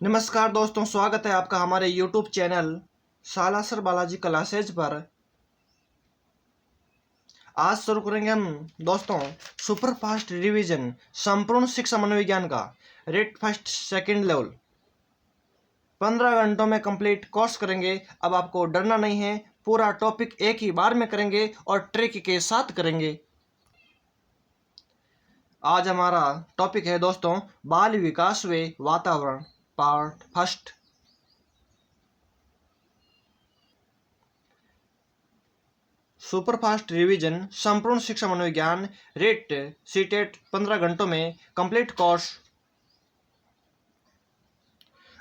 नमस्कार दोस्तों, स्वागत है आपका हमारे YouTube channel Salasar Balaji classes पर। आज शुरू करेंगे हम दोस्तों सुपर फास्ट रिवीजन संपूर्ण शिक्षा मनोविज्ञान का रेट फर्स्ट सेकंड लेवल 15 घंटों में कंप्लीट कोर्स करेंगे। अब आपको डरना नहीं है, पूरा टॉपिक एक ही बार में करेंगे और ट्रिक के साथ करेंगे। आज हमारा टॉपिक है दोस्तों बाल विकास व वातावरण part first. Super fast revision संपूर्ण शिक्षा मनोविज्ञान रेट सीटेट 15 घंटों में कंप्लीट कोर्स।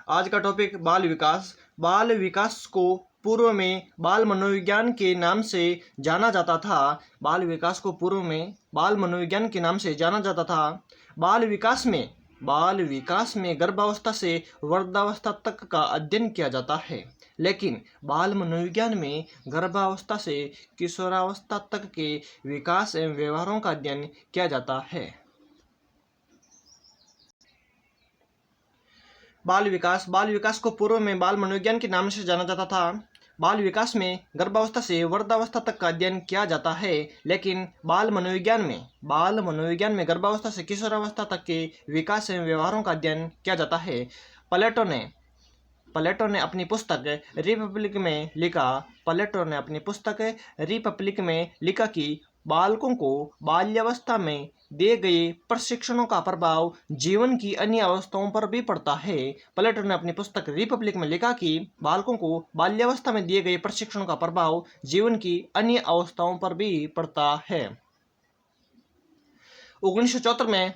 आज का टॉपिक बाल विकास। बाल विकास को पूर्व में बाल मनोविज्ञान के नाम से जाना जाता था। बाल विकास को पूर्व में बाल मनोविज्ञान के नाम से जाना जाता था। बाल विकास में गर्भावस्था से वृद्धावस्था तक का अध्ययन किया जाता है, लेकिन बाल मनोविज्ञान में गर्भावस्था से किशोरावस्था तक के विकास एवं व्यवहारों का अध्ययन किया जाता है। बाल विकास को पूर्व में बाल मनोविज्ञान के नाम से जाना जाता था। बाल विकास में गर्भावस्था से वृद्धावस्था तक का अध्ययन किया जाता है, लेकिन बाल मनोविज्ञान में गर्भावस्था से किशोरावस्था तक के विकास एवं व्यवहारों का अध्ययन किया जाता है। प्लेटो ने अपनी पुस्तक रिपब्लिक में लिखा कि बालकों को बाल्यावस्था में दिए गए प्रशिक्षणों का प्रभाव जीवन की अन्य अवस्थाओं पर भी पड़ता है। प्लेटो ने अपनी पुस्तक रिपब्लिक में लिखा कि बालकों को बाल्यावस्था में दिए गए प्रशिक्षणों का प्रभाव जीवन की अन्य अवस्थाओं पर भी पड़ता है। 1974 में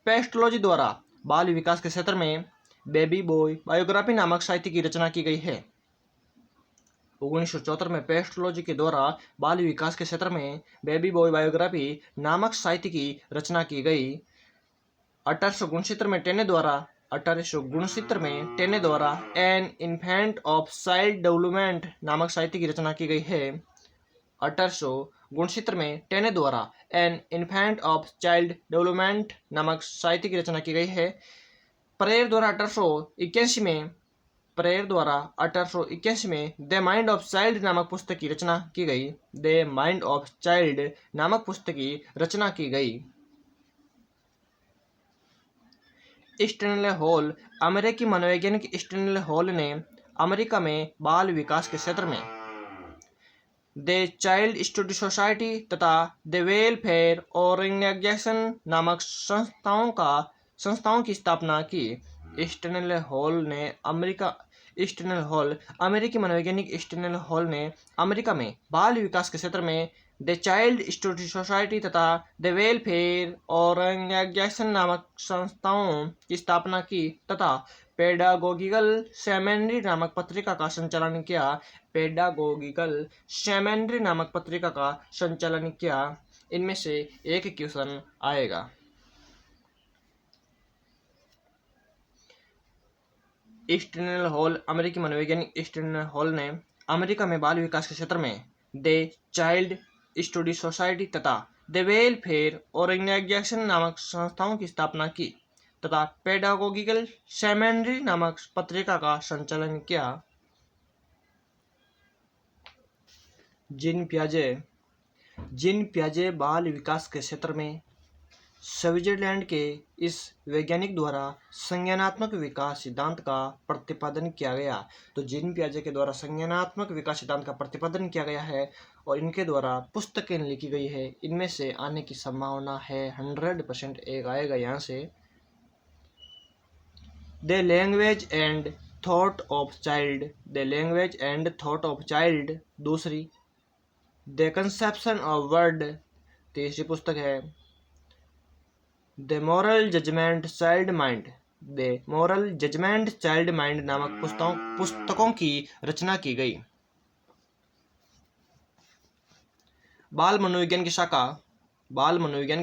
पेस्टोलॉजी द्वारा बाल विकास के क्षेत्र में बेबी बॉय बायोग्राफी नामक साहित्य की रचना की गई है। 1974 में पेस्टोलॉजी के द्वारा बाल विकास के क्षेत्र में बेबी बॉय बायोग्राफी नामक साहित्य की रचना की गई। 1869 में टेने द्वारा an infant of child development नामक साहित्य की रचना की गई है। 1869 में टेने द्वारा an infant of child development नामक साहित्य की रचना की गई है। प्रेयर द्वारा 1881 में द माइंड ऑफ चाइल्ड नामक पुस्तक की रचना की गई। द माइंड ऑफ चाइल्ड नामक पुस्तक की रचना की गई। स्टैनले हॉल, अमेरिकी मनोवैज्ञानिक स्टैनले हॉल ने अमेरिका में बाल विकास के क्षेत्र में द चाइल्ड स्टडी सोसाइटी तथा द वेलफेयर ऑर्गेनाइजेशन नामक संस्थाओं की स्थापना की। अमेरिकी मनोवैज्ञानिक स्टैनले हॉल ने अमेरिका में बाल विकास के क्षेत्र में द चाइल्ड स्टडी सोसाइटी तथा द वेलफेयर ऑर्गेनाइजेशन नामक संस्थाओं की स्थापना की तथा पेडागोगिकल सेमिनरी नामक पत्रिका का संचालन किया। इनमें से एक क्वेश्चन आएगा। स्टैनले हॉल, अमेरिकी मनोवैज्ञानिक स्टैनले हॉल ने अमेरिका में बाल विकास के क्षेत्र में द चाइल्ड स्टडी सोसाइटी तथा द वेलफेयर ऑर्गेनाइजेशन नामक संस्थाओं की स्थापना की तथा पेडागोगिकल सेमिनरी नामक पत्रिका का संचालन किया। जीन पियाजे बाल विकास के क्षेत्र में स्विट्जरलैंड के इस वैज्ञानिक द्वारा संज्ञानात्मक विकास सिद्धांत का प्रतिपादन किया गया। तो जीन पियाजे के द्वारा संज्ञानात्मक विकास सिद्धांत का प्रतिपादन किया गया है और इनके द्वारा पुस्तकें लिखी गई है। इनमें से आने की संभावना है 100%। एक आएगा यहाँ से the language and thought of child, दूसरी द कंसेप्शन ऑफ वर्ड, तीसरी पुस्तक है the moral judgement child mind नामक पुस्तकों की रचना की गई। बाल मनोविज्ञान की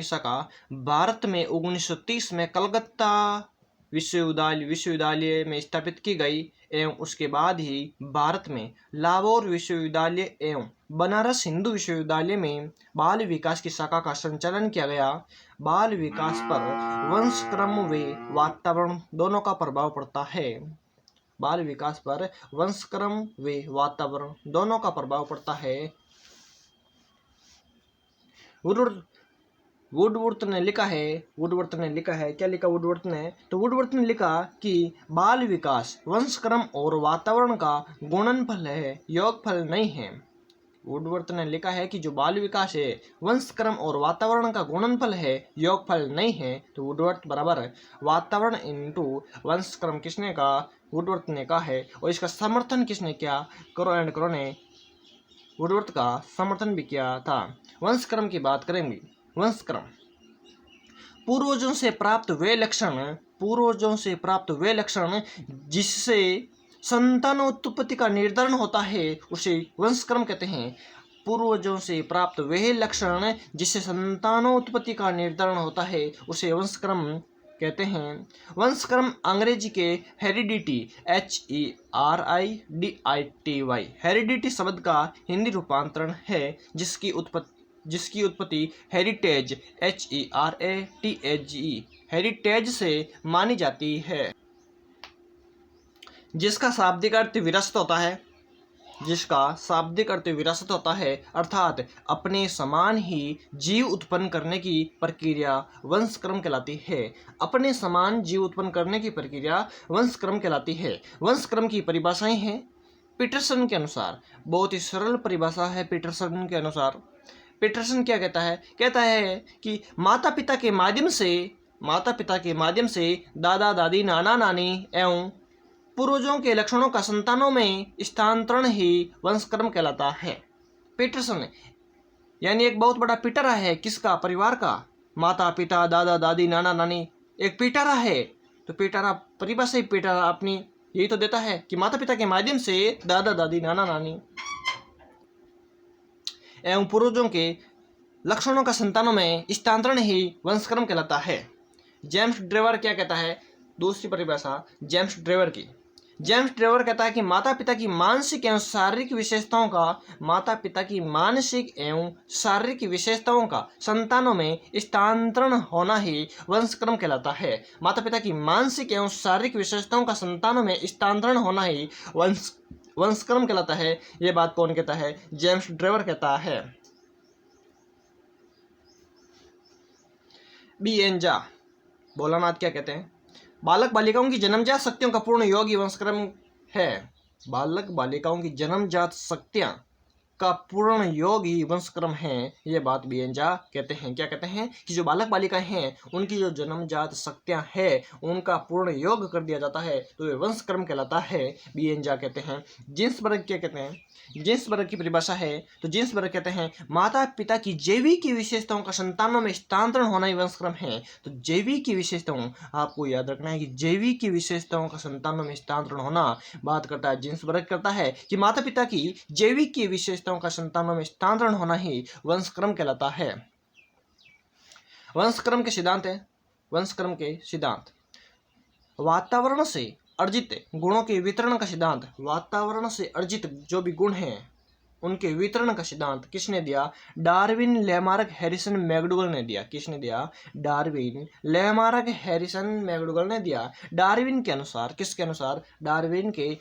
शाखा भारत में 1930 में कलकत्ता विश्वविद्यालय में स्थापित की गई एवं उसके बाद ही भारत में लाहौर विश्वविद्यालय एवं बनारस हिंदू विश्वविद्यालय में बाल विकास की शाखा का संचालन किया गया। बाल विकास पर वंश क्रम व वातावरण दोनों का प्रभाव पड़ता है। बाल विकास पर वंश क्रम व वातावरण दोनों का प्रभाव पड़ता है। वुडवर्थ ने लिखा है क्या लिखा वुडवर्थ ने? तो वुडवर्थ ने लिखा कि बाल विकास वंश क्रम और वातावरण का गुणनफल है, योगफल नहीं है। वुडवर्थ ने लिखा है कि जो बाल विकास है वंश क्रम और वातावरण का गुणनफल है, योगफल नहीं है। तो वुडवर्थ बराबर वातावरण इंटू वंश क्रम किसने कहा? वुडवर्थ ने कहा है। और इसका समर्थन किसने किया? करो एंड करो ने वुडवर्थ का समर्थन भी किया था। वंश क्रम की बात करेंगे। वंश क्रम पूर्वजों से प्राप्त वे लक्षण जिससे संतानोत्पत्ति का निर्धारण होता है उसे वंश क्रम कहते हैं। पूर्वजों से प्राप्त वे लक्षण जिससे संतानोत्पत्ति का निर्धारण होता है उसे वंश क्रम कहते हैं। वंश क्रम अंग्रेजी के हेरिडिटी HERIDITY हेरिडिटी शब्द का हिंदी रूपांतरण है जिसकी उत्पत्ति हेरिटेज HERATAGE हेरिटेज से मानी जाती है, जिसका शाब्दिक अर्थ विरासत होता है अर्थात अपने समान ही जीव उत्पन्न करने की प्रक्रिया वंश क्रम कहलाती है। अपने समान जीव उत्पन्न करने की प्रक्रिया वंश क्रम कहलाती है। वंश क्रम की परिभाषाएं हैं पीटरसन के अनुसार, बहुत ही सरल परिभाषा है। पीटरसन के अनुसार पीटरसन क्या कहता है? कहता है कि माता पिता के माध्यम से दादा दादी नाना नानी एवं पूर्वजों के लक्षणों का संतानों में स्थानांतरण ही वंश क्रम कहलाता है। पीटरसन यानी एक बहुत बड़ा पिटारा है किसका? परिवार का। माता पिता दादा दादी नाना नानी एक पिटारा है। तो पिटारा परिभाषा ही पिटारा अपनी यही तो देता है कि माता पिता के माध्यम से दादा दादी नाना नानी एवं पूर्वजों के लक्षणों का संतानों में स्थानांतरण ही वंश क्रम कहलाता है। जेम्स ड्रेवर क्या कहता है? दूसरी परिभाषा जेम्स ड्रेवर कहता है कि माता पिता की मानसिक एवं शारीरिक विशेषताओं का संतानों में स्थानांतरण होना ही वंश क्रम कहलाता है। माता पिता की मानसिक एवं शारीरिक विशेषताओं का संतानों में स्थानांतरण होना ही वंश क्रम कहलाता है। ये बात कौन कहता है? जेम्स ड्रेवर कहता है। बीएनजा भोलानाथ क्या कहते हैं? बालक बालिकाओं की जन्मजात शक्तियों का पूर्ण योग ही वंश क्रम है। बालक बालिकाओं की जन्मजात शक्तियां का पूर्ण योग ही वंश क्रम है। ये बात बीएनजा कहते हैं। क्या कहते हैं? कि जो बालक बालिकाएं हैं उनकी जो जन्मजात शक्तियां हैं उनका पूर्ण योग कर दिया जाता है तो ये वंश क्रम कहलाता है। बीएनजा कहते हैं। जिन्सबर्ग क्या कहते हैं? जिन्सबर्ग की परिभाषा है तो जिन्सबर्ग कहते हैं माता पिता की जैविक विशेषताओं का संतानों में स्थानांतरण होना ही वंश क्रम है। तो जैविक विशेषताओं आपको याद रखना है कि जैविक विशेषताओं का संतानों में स्थानांतरण होना बात करता है जिन्सबर्ग करता है कि माता पिता की जैविक विशेषताओं का संतानों में स्थानांतरण होना ही वंश क्रम कहलाता है। वंश क्रम के सिद्धांत वातावरण से अर्जित गुणों के वितरण का सिद्धांत। वातावरण से अर्जित जो भी गुण हैं उनके वितरण का सिद्धांत किसने दिया? डार्विन लेमार्क हैरिसन मैकडूगल ने दिया। किसने दिया? डार्विन लेमार्क हैरिसन मैकडूगल ने दिया। डार्विन के अनुसार, किसके अनुसार? डार्विन के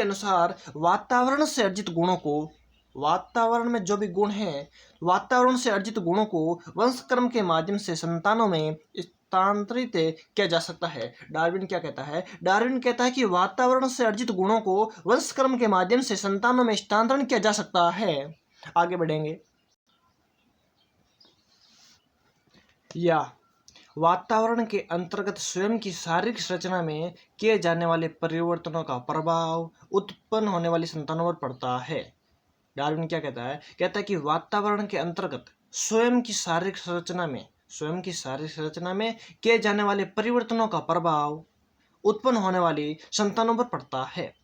अनुसार वातावरण से अर्जित गुणों को, वातावरण में जो भी गुण हैं वातावरण से अर्जित गुणों को वंशक्रम के माध्यम से संतानों में स्थानांतरित किया जा सकता है। डार्विन क्या कहता है? डार्विन कहता है कि वातावरण से अर्जित गुणों को वंशक्रम के माध्यम से संतानों में स्थानांतरण किया जा सकता है। आगे बढ़ेंगे। या वातावरण के अंतर्गत स्वयं की शारीरिक संरचना में किए जाने वाले परिवर्तनों का प्रभाव उत्पन्न होने वाली संतानों पर पड़ता है। डार्विन क्या कहता है? कहता है कि वातावरण के अंतर्गत स्वयं की शारीरिक संरचना में किए जाने वाले परिवर्तनों का प्रभाव उत्पन्न होने वाली संतानों पर पड़ता है।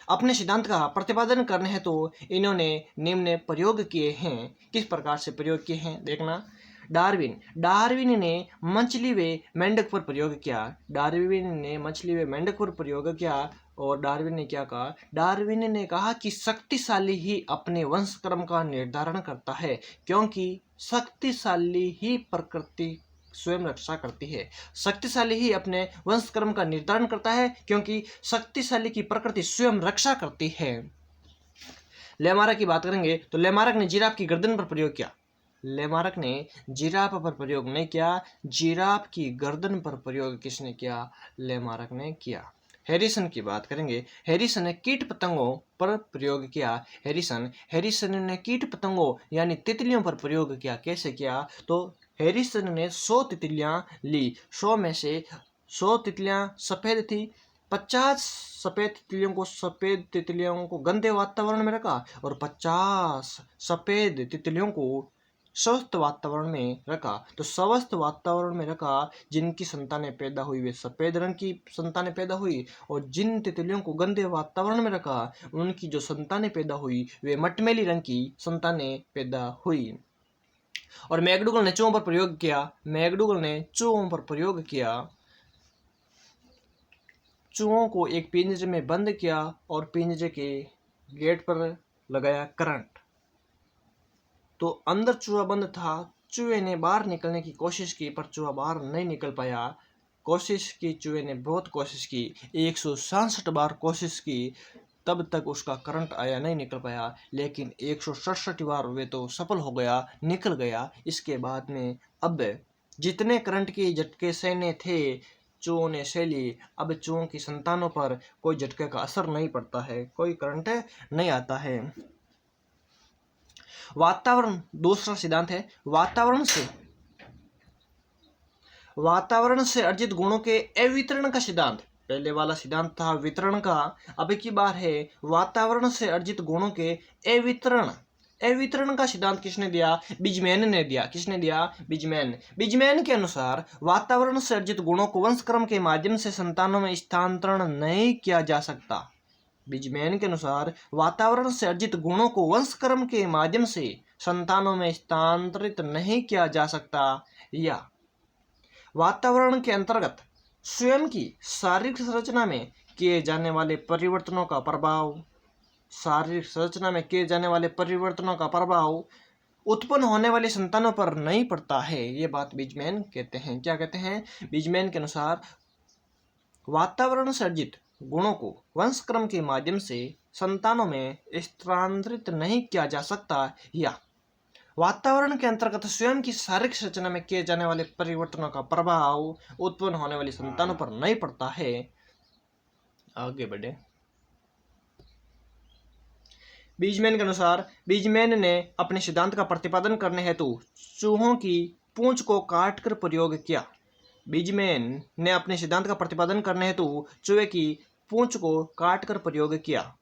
अपने सिद्धांत का प्रतिपादन करने हेतु इन्होंने निम्न प्रयोग किए हैं। किस प्रकार से प्रयोग किए हैं देखना। डार्विन डार्विन ने मछली व मेंढक पर प्रयोग किया। डार्विन ने मछली व मेंढक पर प्रयोग किया और डार्विन ने क्या कहा? डार्विन ने कहा कि शक्तिशाली ही अपने वंशक्रम का निर्धारण करता है, क्योंकि शक्तिशाली ही प्रकृति स्वयं रक्षा करती है। शक्तिशाली ही अपने वंशक्रम का निर्धारण करता है, क्योंकि शक्तिशाली की प्रकृति स्वयं रक्षा करती है। लेमार्क की बात करेंगे तो लेमार्क ने जिराफ की गर्दन पर प्रयोग किया। लेमार्क ने जिराफ पर प्रयोग नहीं किया, जिराफ की गर्दन पर प्रयोग किसने किया? लेमार्क ने किया। हैरिसन की बात करेंगे। हैरिसन ने कीट पतंगों पर प्रयोग किया। हैरिसन ने कीट पतंगों यानी तितलियों पर प्रयोग किया। कैसे किया? तो हैरिसन ने 100 तितलियां ली। 100 में से 100 तितलियां सफेद थी। 50 सफेद तितलियों को गंदे वातावरण में रखा और 50 सफेद तितलियों को स्वस्थ वातावरण में रखा। तो स्वस्थ वातावरण में रखा, जिनकी संतानें पैदा हुई वे सफेद रंग की संतानें पैदा हुई, और जिन तितलियों को गंदे वातावरण में रखा उनकी जो संतानें पैदा हुई वे मटमैली रंग की संतानें पैदा हुई। और मैकडूगल ने चूहों पर प्रयोग किया। मैकडूगल ने चूहों पर प्रयोग किया। चूहों को एक पिंजरे में बंद किया और पिंजरे के गेट पर लगाया करंट। तो अंदर चूहा बंद था। चूहे ने बाहर निकलने की कोशिश की पर चूहा बाहर नहीं निकल पाया। कोशिश की, चूहे ने बहुत कोशिश की, 167 बार कोशिश की, तब तक उसका करंट आया, नहीं निकल पाया। लेकिन 167 बार वे तो सफल हो गया, निकल गया। इसके बाद में अब जितने करंट के झटके सहने थे चूहों ने सह लिए। अब चूहों की संतानों पर कोई झटके का असर नहीं पड़ता है, कोई करंट नहीं आता है। वातावरण दूसरा सिद्धांत है। वातावरण से अर्जित गुणों के अवितरण का सिद्धांत। पहले वाला सिद्धांत था वितरण का, अब की बार है वातावरण से अर्जित गुणों के अवितरण का सिद्धांत किसने दिया? बिजमैन ने दिया। किसने दिया? बिजमैन के अनुसार वातावरण से अर्जित गुणों को वंशक्रम के माध्यम से संतानों में स्थानांतरण नहीं किया जा सकता। बिजमैन के अनुसार वातावरण से अर्जित गुणों को वंशक्रम के माध्यम से संतानों में स्थानांतरित नहीं किया जा सकता, या वातावरण के अंतर्गत स्वयं की शारीरिक संरचना में किए जाने वाले परिवर्तनों का प्रभाव उत्पन्न होने वाली संतानों पर नहीं पड़ता है। ये बात बिजमैन कहते हैं। क्या कहते हैं? बिजमैन के अनुसार वातावरण से अर्जित गुणों को वंशक्रम के माध्यम से संतानों में स्थानांतरित नहीं किया जा सकता, या वातावरण के अंतर्गत स्वयं की शारीरिक संरचना में किए जाने वाले परिवर्तनों का प्रभाव उत्पन्न होने वाली संतानों पर नहीं पड़ता है। आगे बढ़े। बिजमैन के अनुसार बिजमैन ने अपने सिद्धांत का प्रतिपादन करने हेतु चूहों की पूंछ को काटकर प्रयोग किया। बिजमैन ने अपने सिद्धांत का प्रतिपादन करने हेतु चूहे की पूंछ को काटकर प्रयोग किया,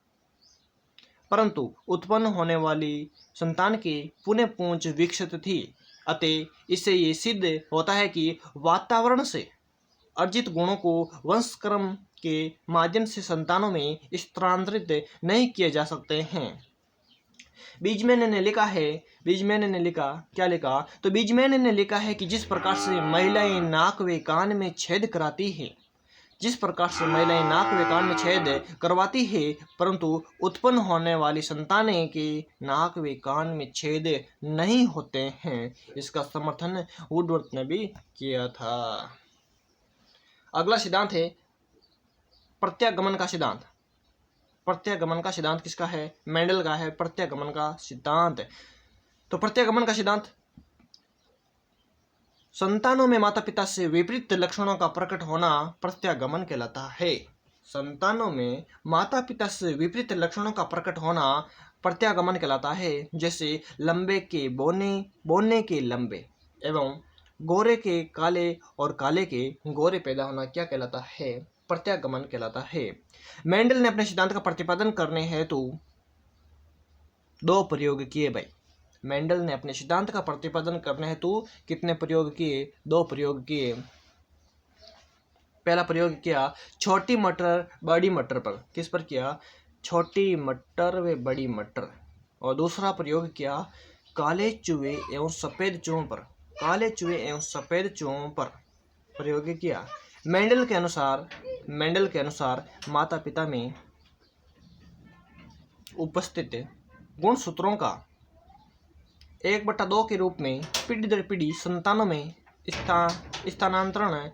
परंतु उत्पन्न होने वाली संतान की पुनः पूंछ विकसित थी। अतः इससे ये सिद्ध होता है कि वातावरण से अर्जित गुणों को वंशक्रम के माध्यम से संतानों में स्थानांतरित नहीं किए जा सकते हैं। बिजमैन ने लिखा तो बिजमैन ने लिखा है कि जिस प्रकार से महिलाएं नाक व कान में छेद करवाती है, परंतु उत्पन्न होने वाली संतानें के नाक व कान में छेद नहीं होते हैं। इसका समर्थन वुडवर्थ ने भी किया था। अगला सिद्धांत है प्रत्यागमन का सिद्धांत। प्रत्यागमन का सिद्धांत किसका है? मेंडल का है प्रत्यागमन का सिद्धांत। तो प्रत्यागमन का सिद्धांत संतानों में माता पिता से विपरीत लक्षणों का प्रकट होना प्रत्यागमन कहलाता है। संतानों में माता पिता से विपरीत लक्षणों का प्रकट होना प्रत्यागमन कहलाता है। जैसे लंबे के बोने के लंबे एवं गोरे के काले और काले के गोरे पैदा होना क्या कहलाता है? प्रत्यागमन कहलाता है। मेंडल ने अपने सिद्धांत का प्रतिपादन करने हेतु 2 प्रयोग किए भाई। मेंडल ने अपने सिद्धांत का प्रतिपादन करने हेतु कितने प्रयोग किए? 2 प्रयोग किए। पहला प्रयोग किया छोटी मटर बड़ी मटर पर। किस पर किया? छोटी मटर व बड़ी मटर। और दूसरा प्रयोग किया काले चूहे एवं सफेद चूहों पर। काले चूहे एवं सफेद चूहों पर प्रयोग किया। मेंडल के अनुसार माता पिता में उपस्थित गुणसूत्रों का 1/2 के रूप में पीढ़ी दर पीढ़ी संतानों में स्थानांतरण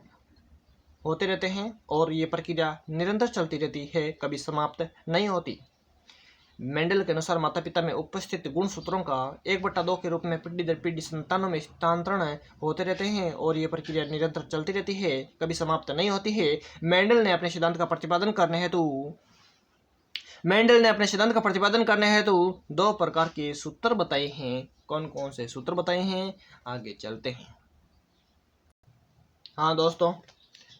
होते रहते हैं और ये प्रक्रिया निरंतर चलती रहती है, कभी समाप्त नहीं होती। मेंडल के अनुसार माता पिता में उपस्थित गुणसूत्रों का 1/2 के रूप में पीढ़ी दर पीढ़ी संतानों में स्थानांतरण होते रहते हैं और ये प्रक्रिया निरंतर चलती रहती है, कभी समाप्त नहीं होती है। मेंडल ने अपने सिद्धांत का प्रतिपादन करने हेतु 2 प्रकार के सूत्र बताए हैं। कौन कौन से सूत्र बताए हैं, आगे चलते हैं। हाँ दोस्तों,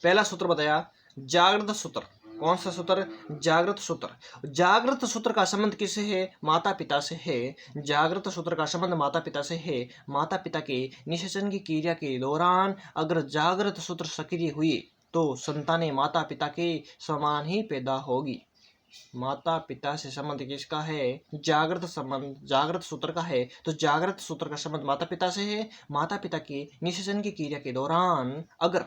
पहला सूत्र बताया जागृत सूत्र। कौन सा सूत्र? जागृत सूत्र। जागृत सूत्र का संबंध किससे है? माता पिता से है। जागृत सूत्र का संबंध माता पिता से है। माता पिता के निषेचन की क्रिया के दौरान अगर जागृत सूत्र सक्रिय हुए तो संतानें माता पिता के समान ही पैदा होगी। माता पिता से संबंध किसका है? जागृत संबंध जागृत सूत्र का है। तो जागृत सूत्र का संबंध माता पिता से है। माता पिता के निषेचन की क्रिया के दौरान अगर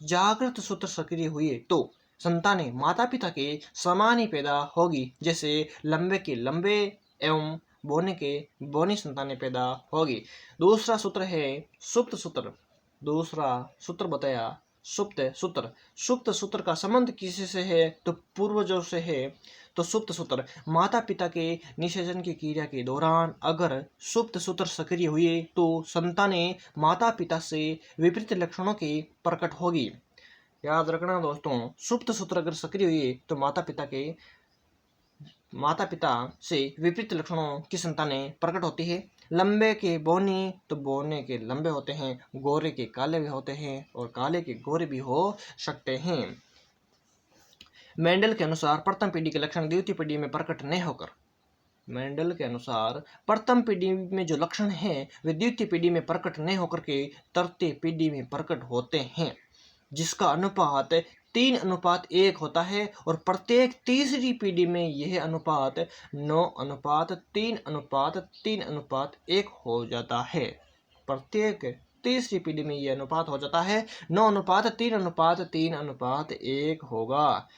जागृत सूत्र सक्रिय हुए तो संतानें माता पिता के समान ही पैदा होगी। जैसे लंबे के लंबे एवं बोने के बोनी संतानें पैदा होगी। दूसरा सूत्र है सुप्त सूत्र। दूसरा सूत्र बताया सुप्त सूत्र। सुप्त सूत्र का संबंध किसी से है? तो पूर्वजों से है। तो सुप्त सूत्र माता पिता के निषेचन की क्रिया के दौरान अगर सुप्त सूत्र सक्रिय हुए तो संतानें माता पिता से विपरीत लक्षणों की प्रकट होगी। याद रखना दोस्तों, सुप्त सूत्र अगर सक्रिय हुए तो माता पिता से विपरीत लक्षणों की संतानें प्रकट होती है। लंबे के बोनी तो बोने के लंबे होते हैं, गोरे के काले भी होते हैं और काले के गोरे भी हो सकते हैं। मेंडल के अनुसार प्रथम पीढ़ी के लक्षण द्वितीय पीढ़ी में प्रकट नहीं होकर मेंडल के अनुसार प्रथम पीढ़ी में जो लक्षण हैं वे द्वितीय पीढ़ी में प्रकट नहीं होकर के तृतीय पीढ़ी में प्रकट होते हैं, जिसका अनुपात 3:1 होता है और प्रत्येक तीसरी पीढ़ी में यह अनुपात 9:3:3:1 हो जाता है। प्रत्येक तीसरी पीढ़ी में यह अनुपात हो जाता है 9:3:3:1 होगा।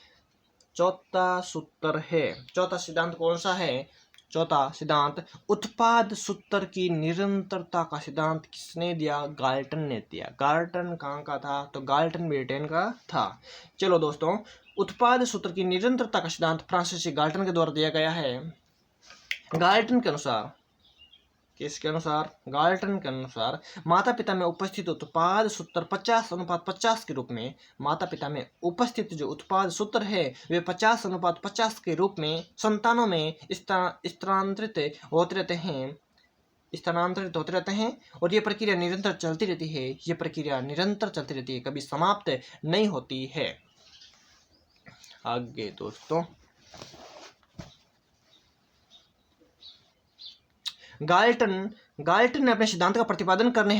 चौथा सूत्र है, चौथा सिद्धांत कौन सा है? चौथा सिद्धांत उत्पाद सूत्र की निरंतरता का सिद्धांत किसने दिया? गाल्टन ने दिया। गाल्टन कहाँ का था? तो गाल्टन ब्रिटेन का था। चलो दोस्तों, उत्पाद सूत्र की निरंतरता का सिद्धांत फ्रांसीसी गाल्टन के द्वारा दिया गया है। गाल्टन के अनुसार, किसके अनुसार? गाल्टन के अनुसार माता पिता में उपस्थित उत्पाद सूत्र 50:50 के रूप में माता पिता में उपस्थित जो उत्पाद सूत्र है वे 50:50 के रूप में संतानों में स्थानांतरित होते रहते हैं और ये प्रक्रिया निरंतर चलती रहती है। ये प्रक्रिया निरंतर चलती रहती है, कभी समाप्त नहीं होती है। आगे दोस्तों, गाल्टन ने अपने सिद्धांत का प्रतिपादन करने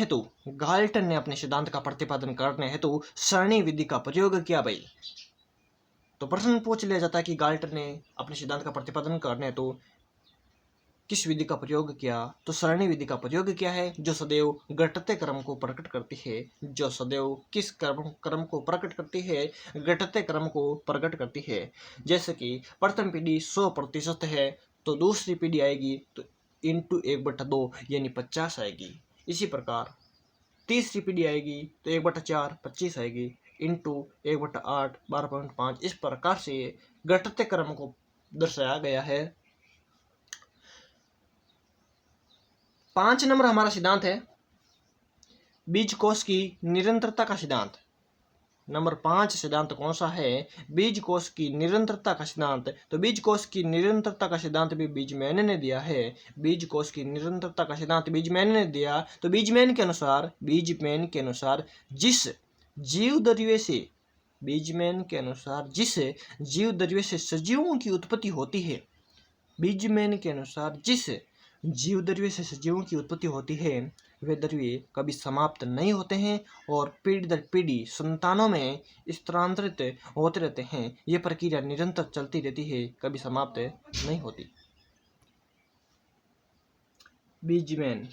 हेतु सरणी विधि का प्रयोग किया। भाई तो प्रश्न पूछ लिया जाता है कि गाल्टन ने अपने सिद्धांत का प्रतिपादन करने हेतु किस विधि का प्रयोग किया? तो सरणी विधि का प्रयोग किया है, जो सदैव घटते क्रम को प्रकट करती है। जो सदैव किस क्रम को प्रकट करती है? घटते क्रम को प्रकट करती है। जैसे कि प्रथम पीढ़ी 100% है तो दूसरी पीढ़ी आएगी तो इंटू 1/2 यानी 50 आएगी। इसी प्रकार तीसरी पीढ़ी आएगी तो 1/4 25 आएगी, इंटू 1/8 12.5। इस प्रकार से घटते क्रम को दर्शाया गया है। 5 नंबर हमारा सिद्धांत है बीजकोश की निरंतरता का सिद्धांत। नंबर 5 सिद्धांत कौन सा है? बीजकोश की निरंतरता का सिद्धांत। तो बीजकोश की निरंतरता का सिद्धांत भी बीजमैन ने दिया है। बीजकोश की निरंतरता का सिद्धांत बीजमैन ने दिया। तो बीजमैन के अनुसार जिस जीव द्रव्य से सजीवों की उत्पत्ति होती है, बीजमैन के अनुसार जिस जीव द्रव्य से सजीवों की उत्पत्ति होती है वे द्रव्य कभी समाप्त नहीं होते हैं और पीढ़ी दर पीढ़ी संतानों में स्थानांतरित होते रहते हैं। ये प्रक्रिया निरंतर चलती रहती है, कभी समाप्त नहीं होती। बीजमैन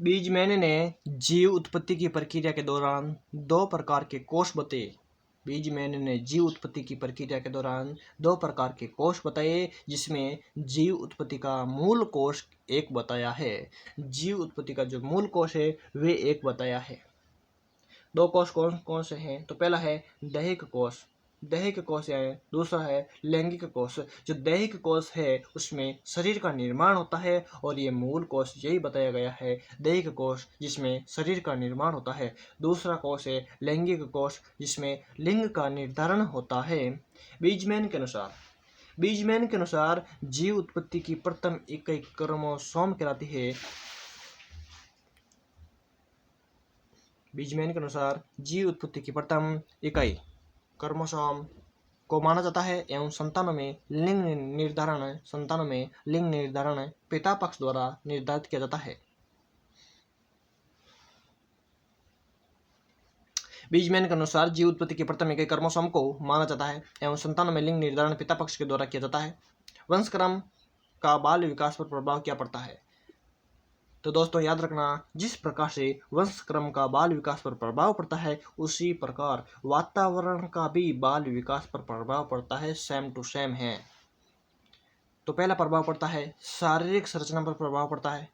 बीजमैन ने जीव उत्पत्ति की प्रक्रिया के दौरान दो प्रकार के कोष बताए। बीजमैन ने जीव उत्पत्ति की प्रक्रिया के दौरान दो प्रकार के कोष बताए, जिसमें जीव उत्पत्ति का मूल कोष एक बताया है। जीव उत्पत्ति का जो मूल कोष है वे एक बताया है। दो कोष कौन कौन से हैं? तो पहला है दैहिक कोष, दैहिक कोष है। दूसरा है लैंगिक कोष। जो दैहिक कोष है उसमें शरीर का निर्माण होता है और ये मूल कोष यही बताया गया है, दैहिक कोष जिसमें शरीर का निर्माण होता है। दूसरा कोष है लैंगिक कोष जिसमें लिंग का निर्धारण होता है। बीजमैन के अनुसार जीव उत्पत्ति की प्रथम इकाई क्रोमोसोम कहलाती है। बीजमैन के अनुसार जीव उत्पत्ति की प्रथम इकाई क्रोमोसोम को माना जाता है एवं संतानों में लिंग निर्धारण पिता पक्ष द्वारा निर्धारित किया जाता है। बीजमैन के अनुसार जीव उत्पत्ति की प्रथम इकाई क्रोमोसोम को माना जाता है एवं संतानों में लिंग निर्धारण पिता पक्ष के द्वारा किया जाता है। वंशक्रम का बाल विकास पर प्रभाव क्या पड़ता है? तो दोस्तों याद रखना, जिस प्रकार से वंशक्रम का बाल विकास पर प्रभाव पड़ता है उसी प्रकार वातावरण का भी बाल विकास पर प्रभाव पड़ता है, सेम टू सेम है। तो पहला प्रभाव पड़ता है शारीरिक संरचना पर प्रभाव पड़ता है,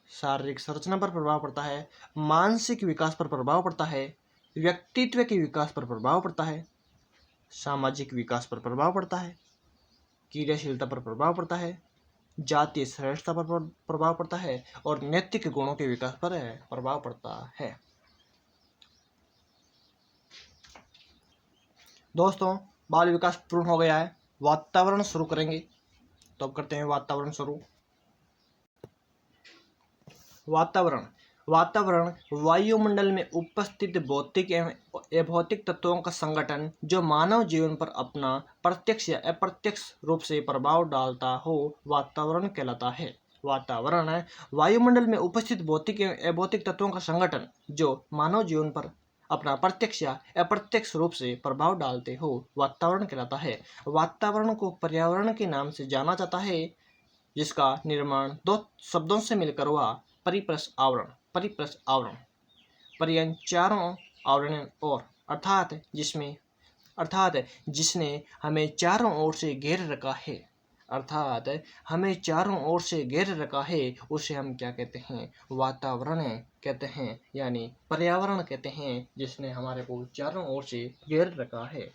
शारीरिक संरचना पर प्रभाव पड़ता है, मानसिक विकास पर प्रभाव पड़ता है, व्यक्तित्व के विकास पर प्रभाव पड़ता है, सामाजिक विकास पर प्रभाव पड़ता है, क्रियाशीलता पर प्रभाव पड़ता है, जातीय श्रेष्ठता पर प्रभाव पड़ता है और नैतिक गुणों के विकास पर प्रभाव पड़ता है। दोस्तों बाल विकास पूर्ण हो गया है, वातावरण शुरू करेंगे। तो अब करते हैं वातावरण शुरू। वातावरण वायुमंडल में उपस्थित भौतिक एवं अभौतिक तत्वों का संगठन जो मानव जीवन पर अपना प्रत्यक्ष या अप्रत्यक्ष रूप से प्रभाव डालता हो, वातावरण कहलाता है। वातावरण वायुमंडल में उपस्थित भौतिक एवं अभौतिक तत्वों का संगठन जो मानव जीवन पर अपना प्रत्यक्ष या अप्रत्यक्ष रूप से प्रभाव डालते हो, वातावरण कहलाता है। वातावरण को पर्यावरण के नाम से जाना जाता है, जिसका निर्माण दो शब्दों से मिलकर हुआ परिप्रश आवरण पर्यन चारों आवरण और अर्थात जिसने हमें चारों ओर से घेर रखा है, उसे हम क्या कहते हैं? वातावरण कहते हैं, यानी पर्यावरण कहते हैं, जिसने हमारे को चारों ओर से घेर रखा है।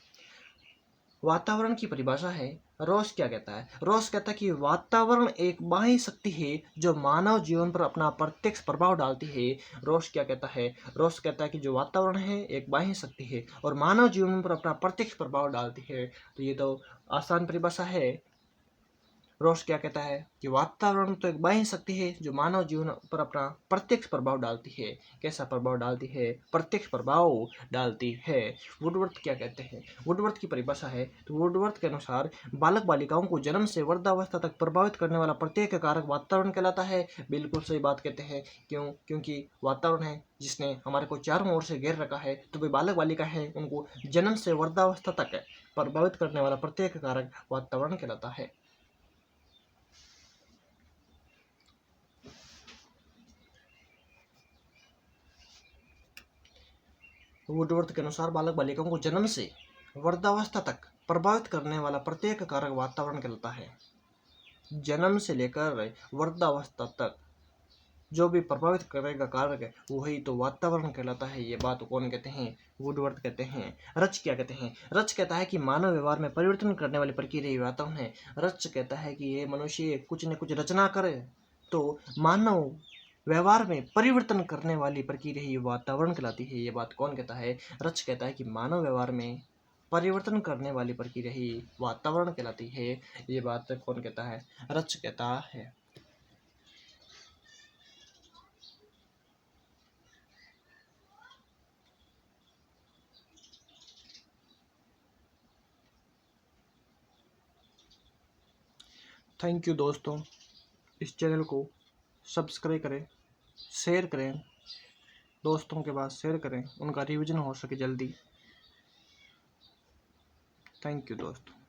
वातावरण की परिभाषा है। रॉस क्या कहता है? रॉस कहता है कि वातावरण एक बाह्य शक्ति है जो मानव जीवन पर अपना प्रत्यक्ष प्रभाव डालती है। रॉस क्या कहता है? रॉस कहता है कि जो वातावरण है एक बाह्य शक्ति है और मानव जीवन पर अपना प्रत्यक्ष प्रभाव डालती है। तो ये तो आसान परिभाषा है। रॉस क्या कहता है कि वातावरण तो एक बाह्य शक्ति है जो मानव जीवन पर अपना प्रत्यक्ष प्रभाव डालती है। कैसा प्रभाव डालती है? प्रत्यक्ष प्रभाव डालती है। वुडवर्थ क्या कहते हैं? वुडवर्थ की परिभाषा है। तो वुडवर्थ के अनुसार बालक बालिकाओं को जन्म से वृद्धावस्था तक प्रभावित करने वाला प्रत्येक कारक वातावरण कहलाता है। बिल्कुल सही बात कहते हैं। क्योंकि वातावरण है जिसने हमारे को चारों ओर से घेर रखा है, तो वे बालक बालिका है, उनको जन्म से वृद्धावस्था तक प्रभावित करने वाला प्रत्येक कारक वातावरण कहलाता है। वुडवर्थ के अनुसार बालक बालिकाओं को जन्म से वृद्धावस्था तक प्रभावित करने वाला प्रत्येक कारक वातावरण कहलाता है। जन्म से लेकर वृद्धावस्था तक जो भी प्रभावित करेगा कारक है वही तो वातावरण कहलाता है। ये बात कौन कहते हैं? वुडवर्थ कहते हैं। रच क्या कहते हैं? रच कहता है कि मानव व्यवहार में परिवर्तन करने वाली प्रक्रिया वातावरण है। रच कहता है कि ये मनुष्य कुछ न कुछ रचना करे तो मानव व्यवहार में परिवर्तन करने वाली प्रक्रिया ही वातावरण कहलाती है। ये बात कौन कहता है? रच कहता है कि मानव व्यवहार में परिवर्तन करने वाली प्रक्रिया ही वातावरण कहलाती है। ये बात कौन कहता है? रच कहता है। थैंक यू दोस्तों। इस चैनल को सब्सक्राइब करें, शेयर करें, दोस्तों के पास शेयर करें, उनका रिवीजन हो सके जल्दी। थैंक यू दोस्तों।